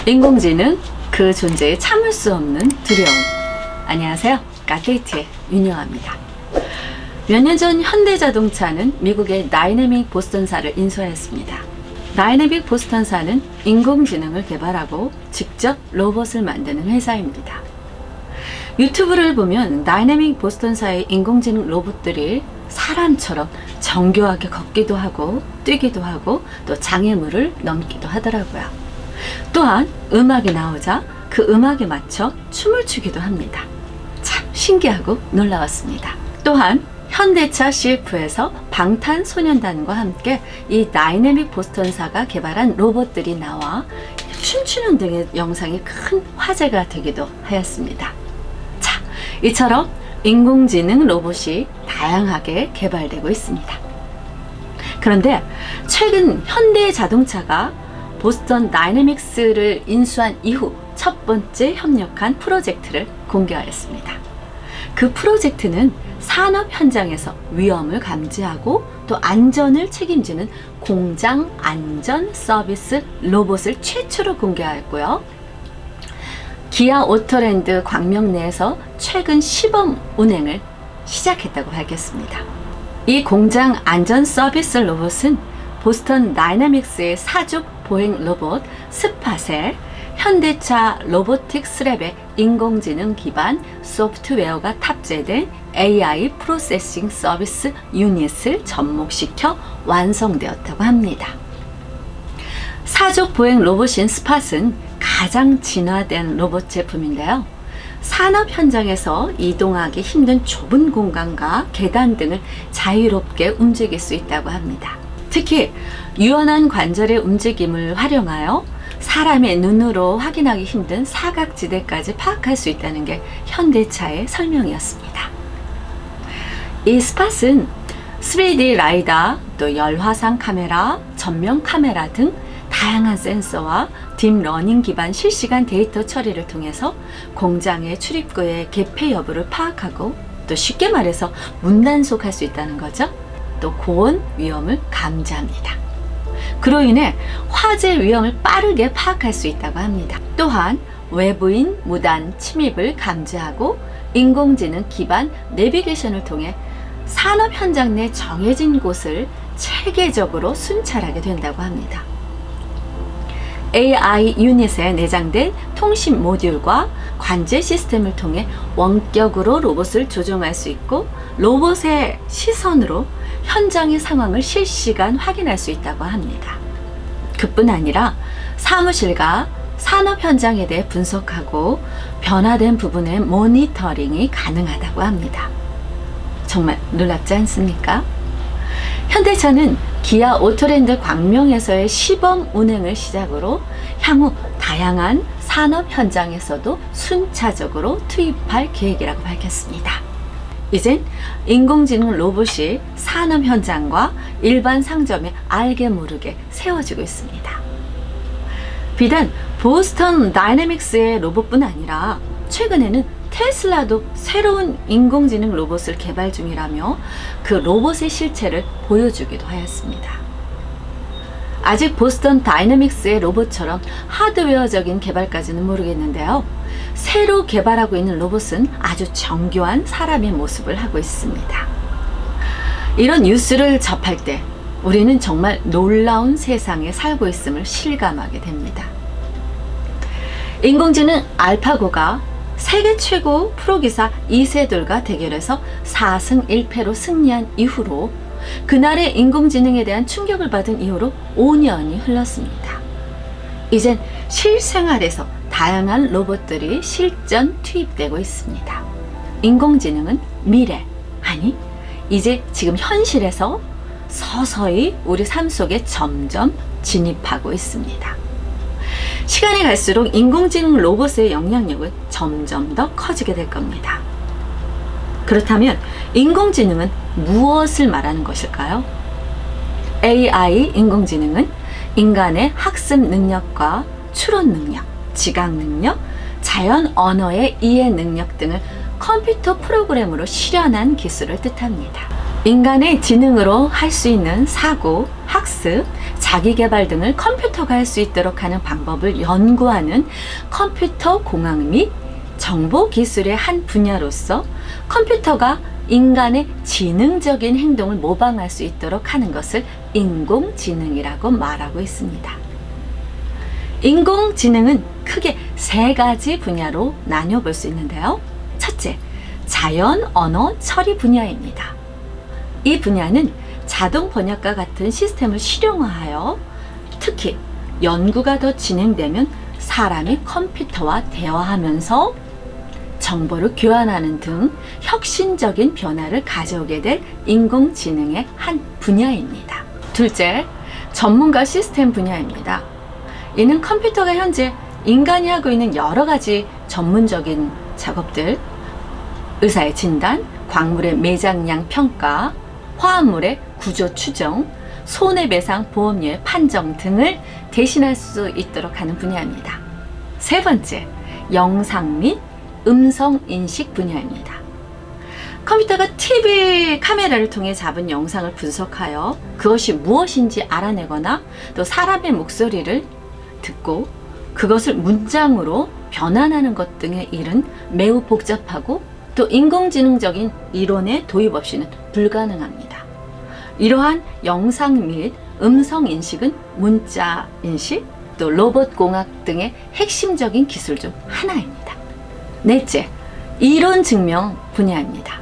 인공지능, 그 존재에 참을 수 없는 두려움. 안녕하세요. 갓데이트의 윤여아입니다. 몇 년 전 현대자동차는 미국의 다이내믹 보스턴사를 인수하였습니다. 다이내믹 보스턴사는 인공지능을 개발하고 직접 로봇을 만드는 회사입니다. 유튜브를 보면 다이내믹 보스턴사의 인공지능 로봇들이 사람처럼 정교하게 걷기도 하고 뛰기도 하고 또 장애물을 넘기도 하더라고요. 또한 음악이 나오자 그 음악에 맞춰 춤을 추기도 합니다. 참 신기하고 놀라웠습니다. 또한 현대차 CF에서 방탄소년단과 함께 이 다이내믹 보스턴사가 개발한 로봇들이 나와 춤추는 등의 영상이 큰 화제가 되기도 하였습니다. 자, 이처럼 인공지능 로봇이 다양하게 개발되고 있습니다. 그런데 최근 현대자동차가 보스턴 다이내믹스를 인수한 이후 첫 번째 협력한 프로젝트를 공개하였습니다. 그 프로젝트는 산업 현장에서 위험을 감지하고 또 안전을 책임지는 공장 안전 서비스 로봇을 최초로 공개하였고요. 기아 오토랜드 광명 내에서 최근 시범 운행을 시작했다고 밝혔습니다. 이 공장 안전 서비스 로봇은 보스턴 다이내믹스의 사족 보행 로봇 스팟에 현대차 로보틱스 랩의 인공지능 기반 소프트웨어가 탑재된 AI 프로세싱 서비스 유닛을 접목시켜 완성되었다고 합니다. 사족 보행 로봇인 스팟은 가장 진화된 로봇 제품인데요. 산업 현장에서 이동하기 힘든 좁은 공간과 계단 등을 자유롭게 움직일 수 있다고 합니다. 특히 유연한 관절의 움직임을 활용하여 사람의 눈으로 확인하기 힘든 사각지대까지 파악할 수 있다는 게 현대차의 설명이었습니다. 이 스팟은 3D 라이다, 또 열화상 카메라, 전면 카메라 등 다양한 센서와 딥러닝 기반 실시간 데이터 처리를 통해서 공장의 출입구의 개폐 여부를 파악하고 또 쉽게 말해서 문단속할 수 있다는 거죠. 또 고온 위험을 감지합니다. 그로 인해 화재 위험을 빠르게 파악할 수 있다고 합니다. 또한 외부인 무단 침입을 감지하고 인공지능 기반 내비게이션을 통해 산업 현장 내 정해진 곳을 체계적으로 순찰하게 된다고 합니다. AI 유닛에 내장된 통신 모듈과 관제 시스템을 통해 원격으로 로봇을 조종할 수 있고 로봇의 시선으로 현장의 상황을 실시간 확인할 수 있다고 합니다. 그뿐 아니라 사무실과 산업 현장에 대해 분석하고 변화된 부분의 모니터링이 가능하다고 합니다. 정말 놀랍지 않습니까? 현대차는 기아 오토랜드 광명에서의 시범 운행을 시작으로 향후 다양한 산업 현장에서도 순차적으로 투입할 계획이라고 밝혔습니다. 이젠 인공지능 로봇이 산업 현장과 일반 상점에 알게 모르게 세워지고 있습니다. 비단 보스턴 다이내믹스의 로봇뿐 아니라 최근에는 테슬라도 새로운 인공지능 로봇을 개발 중이라며 그 로봇의 실체를 보여주기도 하였습니다. 아직 보스턴 다이내믹스의 로봇처럼 하드웨어적인 개발까지는 모르겠는데요. 새로 개발하고 있는 로봇은 아주 정교한 사람의 모습을 하고 있습니다. 이런 뉴스를 접할 때 우리는 정말 놀라운 세상에 살고 있음을 실감하게 됩니다. 인공지능 알파고가 세계 최고 프로기사 이세돌과 대결해서 4승 1패로 승리한 이후로 그날의 인공지능에 대한 충격을 받은 이후로 5년이 흘렀습니다. 이젠 실생활에서 다양한 로봇들이 실전 투입되고 있습니다. 인공지능은 미래, 아니 이제 지금 현실에서 서서히 우리 삶 속에 점점 진입하고 있습니다. 시간이 갈수록 인공지능 로봇의 영향력은 점점 더 커지게 될 겁니다. 그렇다면 인공지능은 무엇을 말하는 것일까요? AI 인공지능은 인간의 학습 능력과 추론 능력, 지각 능력, 자연 언어의 이해 능력 등을 컴퓨터 프로그램으로 실현한 기술을 뜻합니다. 인간의 지능으로 할 수 있는 사고, 학습, 자기 개발 등을 컴퓨터가 할 수 있도록 하는 방법을 연구하는 컴퓨터 공학 및 정보 기술의 한 분야로서 컴퓨터가 인간의 지능적인 행동을 모방할 수 있도록 하는 것을 인공지능이라고 말하고 있습니다. 인공지능은 크게 세 가지 분야로 나뉘어볼 수 있는데요. 첫째, 자연 언어 처리 분야입니다. 이 분야는 자동 번역과 같은 시스템을 실용화하여 특히 연구가 더 진행되면 사람이 컴퓨터와 대화하면서 정보를 교환하는 등 혁신적인 변화를 가져오게 될 인공지능의 한 분야입니다. 둘째, 전문가 시스템 분야입니다. 이는 컴퓨터가 현재 인간이 하고 있는 여러 가지 전문적인 작업들, 의사의 진단, 광물의 매장량 평가, 화합물의 구조 추정, 손해배상 보험료의 판정 등을 대신할 수 있도록 하는 분야입니다. 세 번째, 영상 및 음성 인식 분야입니다. 컴퓨터가 TV 카메라를 통해 잡은 영상을 분석하여 그것이 무엇인지 알아내거나 또 사람의 목소리를 듣고 그것을 문장으로 변환하는 것 등의 일은 매우 복잡하고 또 인공지능적인 이론의 도입 없이는 불가능합니다. 이러한 영상 및 음성 인식은 문자 인식, 또 로봇 공학 등의 핵심적인 기술 중 하나입니다. 넷째, 이론 증명 분야입니다.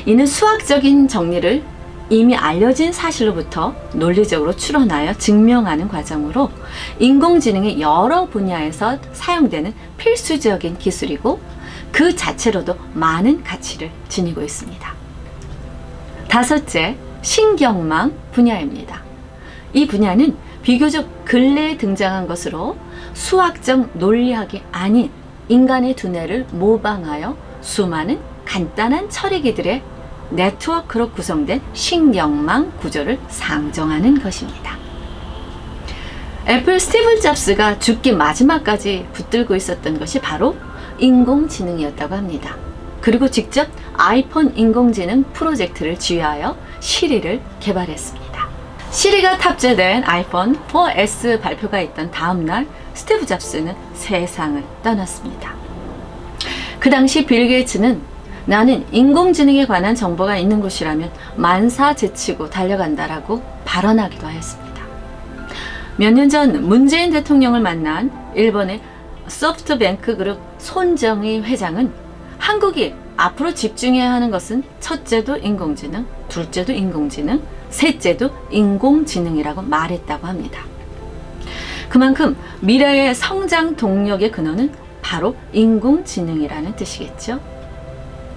이는 수학적인 정리를 이미 알려진 사실로부터 논리적으로 추론하여 증명하는 과정으로 인공지능의 여러 분야에서 사용되는 필수적인 기술이고 그 자체로도 많은 가치를 지니고 있습니다. 다섯째, 신경망 분야입니다. 이 분야는 비교적 근래에 등장한 것으로 수학적 논리학이 아닌 인간의 두뇌를 모방하여 수많은 간단한 처리기들의 네트워크로 구성된 신경망 구조를 상정하는 것입니다. 애플 스티브 잡스가 죽기 마지막까지 붙들고 있었던 것이 바로 인공지능이었다고 합니다. 그리고 직접 아이폰 인공지능 프로젝트를 지휘하여 시리를 개발했습니다. 시리가 탑재된 아이폰 4S 발표가 있던 다음날 스티브 잡스는 세상을 떠났습니다. 그 당시 빌 게이츠는 나는 인공지능에 관한 정보가 있는 곳이라면 만사 제치고 달려간다라고 발언하기도 하였습니다. 몇 년 전 문재인 대통령을 만난 일본의 소프트뱅크 그룹 손정의 회장은 한국이 앞으로 집중해야 하는 것은 첫째도 인공지능, 둘째도 인공지능, 셋째도 인공지능이라고 말했다고 합니다. 그만큼 미래의 성장 동력의 근원은 바로 인공지능이라는 뜻이겠죠.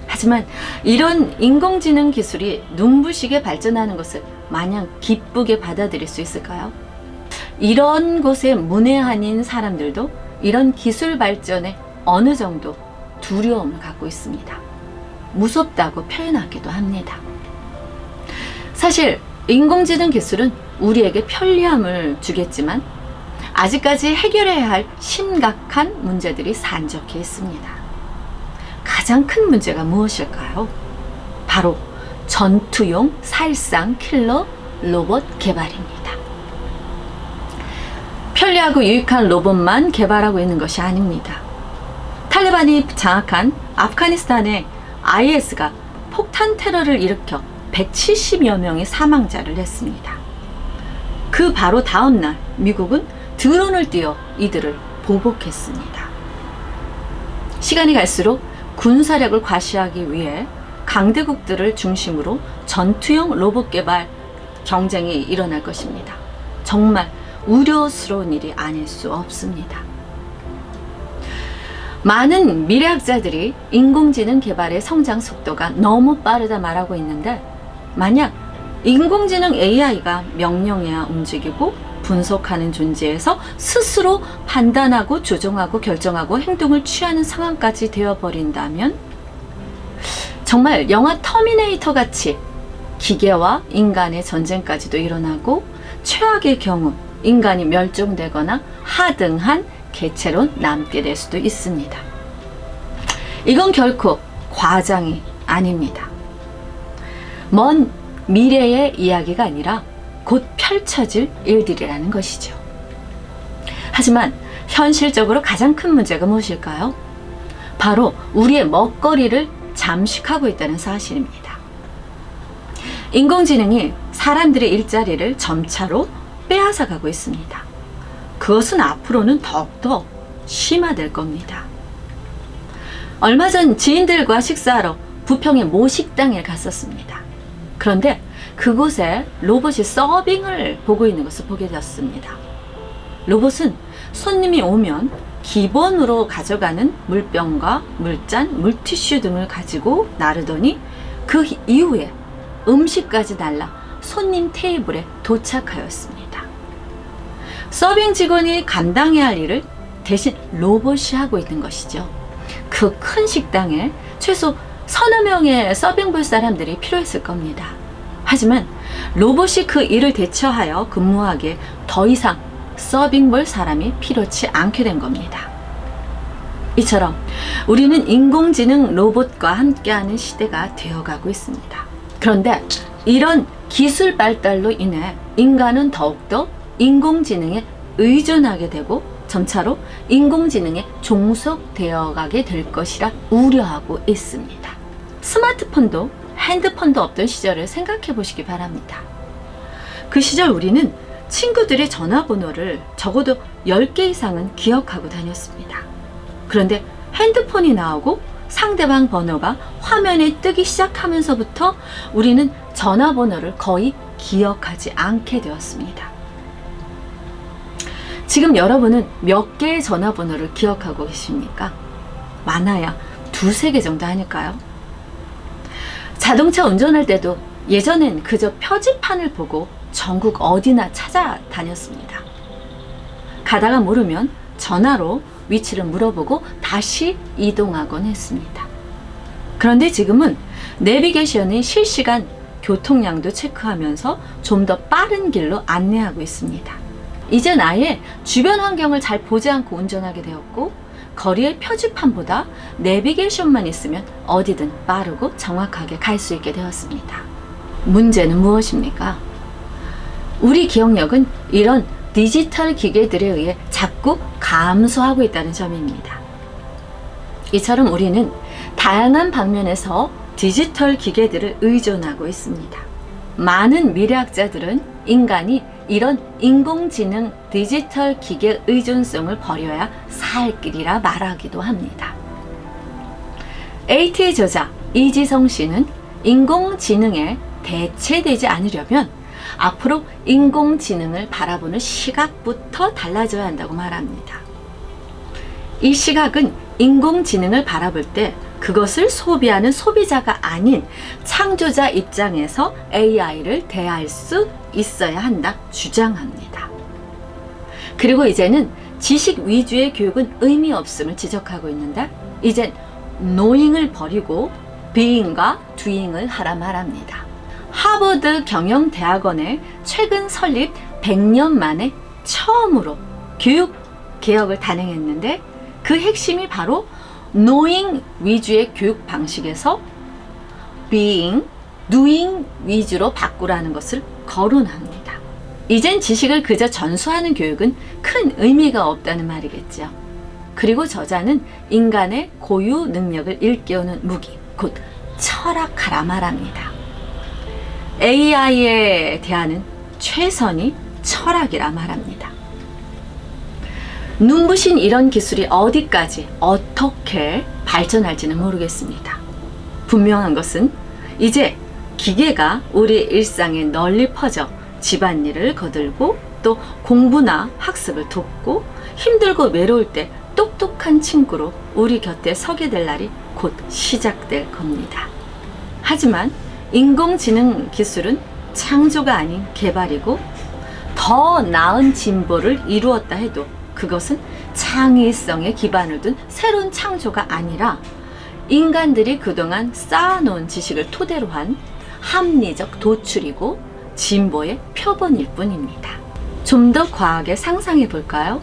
하지만 이런 인공지능 기술이 눈부시게 발전하는 것을 마냥 기쁘게 받아들일 수 있을까요? 이런 곳에 문외한인 사람들도 이런 기술 발전에 어느 정도 두려움을 갖고 있습니다. 무섭다고 표현하기도 합니다. 사실 인공지능 기술은 우리에게 편리함을 주겠지만 아직까지 해결해야 할 심각한 문제들이 산적해 있습니다. 가장 큰 문제가 무엇일까요? 바로 전투용 살상 킬러 로봇 개발입니다. 편리하고 유익한 로봇만 개발하고 있는 것이 아닙니다. 탈레반이 장악한 아프가니스탄의 IS가 폭탄 테러를 일으켜 170여 명의 사망자를 냈습니다. 그 바로 다음 날 미국은 드론을 띄워 이들을 보복했습니다. 시간이 갈수록 군사력을 과시하기 위해 강대국들을 중심으로 전투용 로봇 개발 경쟁이 일어날 것입니다. 정말 우려스러운 일이 아닐 수 없습니다. 많은 미래학자들이 인공지능 개발의 성장 속도가 너무 빠르다 말하고 있는데 만약 인공지능 AI가 명령해야 움직이고 분석하는 존재에서 스스로 판단하고 조정하고 결정하고 행동을 취하는 상황까지 되어버린다면 정말 영화 터미네이터 같이 기계와 인간의 전쟁까지도 일어나고 최악의 경우 인간이 멸종되거나 하등한 개체로 남게 될 수도 있습니다. 이건 결코 과장이 아닙니다. 먼 미래의 이야기가 아니라 곧 펼쳐질 일들이라는 것이죠. 하지만 현실적으로 가장 큰 문제가 무엇일까요? 바로 우리의 먹거리를 잠식하고 있다는 사실입니다. 인공지능이 사람들의 일자리를 점차로 빼앗아가고 있습니다. 그것은 앞으로는 더욱더 심화될 겁니다. 얼마 전 지인들과 식사하러 부평의 모 식당에 갔었습니다. 그런데 그곳에 로봇이 서빙을 보고 있는 것을 보게 되었습니다. 로봇은 손님이 오면 기본으로 가져가는 물병과 물잔, 물티슈 등을 가지고 나르더니 그 이후에 음식까지 날라 손님 테이블에 도착하였습니다. 서빙 직원이 감당해야 할 일을 대신 로봇이 하고 있는 것이죠. 그 큰 식당에 최소 서너 명의 서빙 볼 사람들이 필요했을 겁니다. 하지만 로봇이 그 일을 대처하여 근무하기에 더 이상 서빙 볼 사람이 필요치 않게 된 겁니다. 이처럼 우리는 인공지능 로봇과 함께하는 시대가 되어가고 있습니다. 그런데 이런 기술 발달로 인해 인간은 더욱더 인공지능에 의존하게 되고 점차로 인공지능에 종속되어 가게 될 것이라 우려하고 있습니다. 스마트폰도 핸드폰도 없던 시절을 생각해 보시기 바랍니다. 그 시절 우리는 친구들의 전화번호를 적어도 10개 이상은 기억하고 다녔습니다. 그런데 핸드폰이 나오고 상대방 번호가 화면에 뜨기 시작하면서부터 우리는 전화번호를 거의 기억하지 않게 되었습니다. 지금 여러분은 몇 개의 전화번호를 기억하고 계십니까? 많아야 두세 개 정도 아닐까요? 자동차 운전할 때도 예전엔 그저 표지판을 보고 전국 어디나 찾아다녔습니다. 가다가 모르면 전화로 위치를 물어보고 다시 이동하곤 했습니다. 그런데 지금은 내비게이션이 실시간 교통량도 체크하면서 좀 더 빠른 길로 안내하고 있습니다. 이젠 아예 주변 환경을 잘 보지 않고 운전하게 되었고 거리의 표지판보다 내비게이션만 있으면 어디든 빠르고 정확하게 갈 수 있게 되었습니다. 문제는 무엇입니까? 우리 기억력은 이런 디지털 기계들에 의해 자꾸 감소하고 있다는 점입니다. 이처럼 우리는 다양한 방면에서 디지털 기계들을 의존하고 있습니다. 많은 미래학자들은 인간이 이런 인공지능 디지털 기계 의존성을 버려야 살 길이라 말하기도 합니다. AT의 저자 이지성 씨는 인공지능에 대체되지 않으려면 앞으로 인공지능을 바라보는 시각부터 달라져야 한다고 말합니다. 이 시각은 인공지능을 바라볼 때 그것을 소비하는 소비자가 아닌 창조자 입장에서 AI를 대할 수 있어야 한다 주장합니다. 그리고 이제는 지식 위주의 교육은 의미 없음을 지적하고 있는데 이젠 knowing을 버리고 being과 doing을 하라 말합니다. 하버드 경영대학원에 최근 설립 100년 만에 처음으로 교육 개혁을 단행했는데 그 핵심이 바로 knowing 위주의 교육 방식에서 being, doing 위주로 바꾸라는 것을 거론합니다. 이젠 지식을 그저 전수하는 교육은 큰 의미가 없다는 말이겠죠. 그리고 저자는 인간의 고유 능력을 일깨우는 무기, 곧 철학하라 말합니다. AI에 대하는 최선이 철학이라 말합니다. 눈부신 이런 기술이 어디까지 어떻게 발전할지는 모르겠습니다. 분명한 것은 이제 기계가 우리 일상에 널리 퍼져 집안일을 거들고 또 공부나 학습을 돕고 힘들고 외로울 때 똑똑한 친구로 우리 곁에 서게 될 날이 곧 시작될 겁니다. 하지만 인공지능 기술은 창조가 아닌 개발이고 더 나은 진보를 이루었다 해도 그것은 창의성에 기반을 둔 새로운 창조가 아니라 인간들이 그동안 쌓아놓은 지식을 토대로 한 합리적 도출이고 진보의 표본일 뿐입니다. 좀 더 과하게 상상해 볼까요?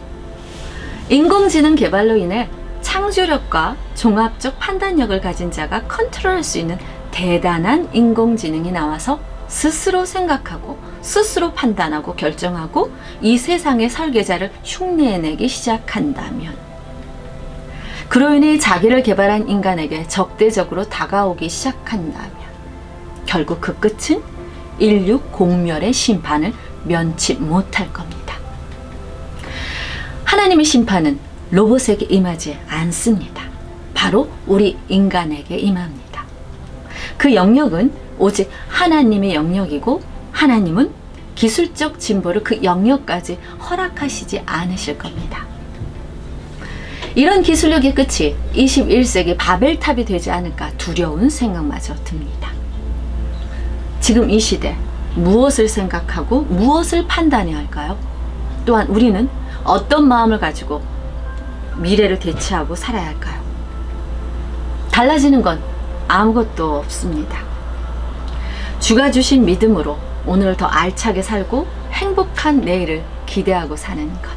인공지능 개발로 인해 창조력과 종합적 판단력을 가진 자가 컨트롤할 수 있는 대단한 인공지능이 나와서 스스로 생각하고 스스로 판단하고 결정하고 이 세상의 설계자를 흉내내기 시작한다면, 그로 인해 자기를 개발한 인간에게 적대적으로 다가오기 시작한다면 결국 그 끝은 인류 공멸의 심판을 면치 못할 겁니다. 하나님의 심판은 로봇에게 임하지 않습니다. 바로 우리 인간에게 임합니다. 그 영역은 오직 하나님의 영역이고, 하나님은 기술적 진보를 그 영역까지 허락하시지 않으실 겁니다. 이런 기술력의 끝이 21세기 바벨탑이 되지 않을까 두려운 생각마저 듭니다. 지금 이 시대 무엇을 생각하고 무엇을 판단해야 할까요? 또한 우리는 어떤 마음을 가지고 미래를 대체하고 살아야 할까요? 달라지는 건 아무것도 없습니다. 주가 주신 믿음으로 오늘을 더 알차게 살고 행복한 내일을 기대하고 사는 것,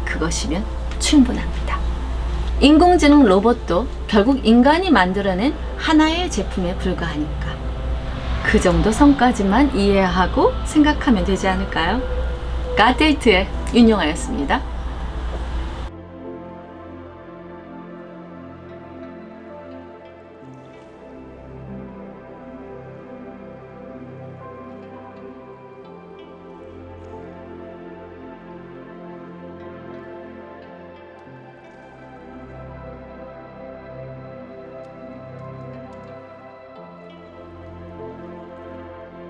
그것이면 충분합니다. 인공지능 로봇도 결국 인간이 만들어낸 하나의 제품에 불과하니까 그 정도 선까지만 이해하고 생각하면 되지 않을까요? 갓데이트의 윤영아였습니다.